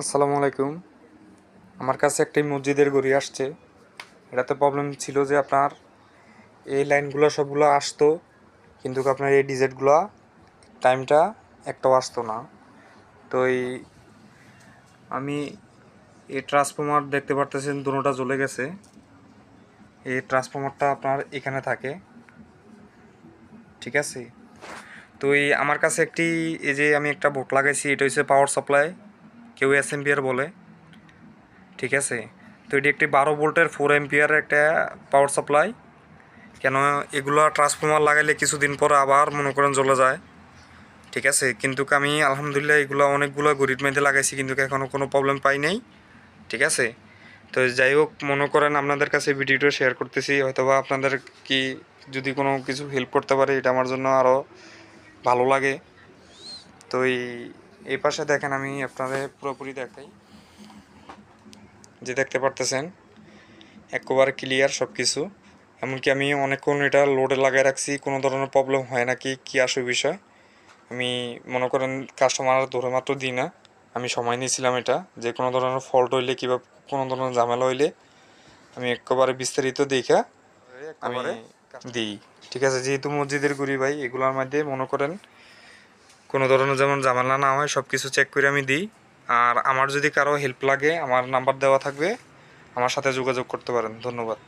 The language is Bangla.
আসসালামু আলাইকুম। আমার কাছে একটি মসজিদের ঘড়ি আসছে। এটাতে প্রবলেম ছিল যে আপনার এই লাইনগুলো সবগুলো আসতো, কিন্তু আপনার এই ডিজিটগুলো টাইমটা একটাও আসতো না। তো আমি এই ট্রান্সফর্মার দেখতে পারতেছেন দুটোটা জ্বলে গেছে। এই ট্রান্সফর্মারটা আপনার এখানে থাকে, ঠিক আছে? তো আমার কাছে এই যে আমি একটা বোর্ড লাগাইছি, এটা হচ্ছে পাওয়ার সাপ্লাই, কেউ এসএমপিআর বলে, ঠিক আছে? তো এটি একটি 12 ভোল্টের 4 অ্যাম্পিয়ারের একটা পাওয়ার সাপ্লাই। কেন এগুলো ট্রান্সফর্মার লাগাইলে কিছুদিন পর আবার মনে করেন জ্বলে যায়, ঠিক আছে? কিন্তু আমি আলহামদুলিল্লাহ এগুলো অনেকগুলো গরিব মেয়েতে লাগাইছি, কিন্তু এখনও কোনো প্রবলেম পাই নাই, ঠিক আছে? তো যাই হোক, মনে করেন আপনাদের কাছে ভিডিওটা শেয়ার করতেছি, হয়তোবা আপনাদের কি যদি কোনো কিছু হেল্প করতে পারে, এটা আমার জন্য আরও ভালো লাগে। তো এই পাশে দেখেন, আমি আপনাদের পুরোপুরি দেখাই, যে দেখতে পারতেছেন একেবারে ক্লিয়ার সব কিছু। এমনকি আমি অনেকক্ষণ এটা লোডে লাগাই রাখছি, কোনো ধরনের প্রবলেম হয় নাকি কী আসে বিষয় আমি মনে করেন কাস্টমার ধরে মাত্র দিই না, আমি সময় নিয়েছিলাম এটা, যে কোনো ধরনের ফল্ট হইলে কিংবা কোনো ধরনের ঝামেলা হইলে আমি একেবারে বিস্তারিত দেখা আমি দিই, ঠিক আছে? যেহেতু মসজিদের ঘড়ি ভাই, এগুলোর মধ্যে মনে করেন কোনো ধরনের যেমন ঝামেলা না হয় সব কিছু চেক করে আমি দিই। আর আমার যদি কারো হেল্প লাগে, আমার নাম্বার দেওয়া থাকবে, আমার সাথে যোগাযোগ করতে পারেন। ধন্যবাদ।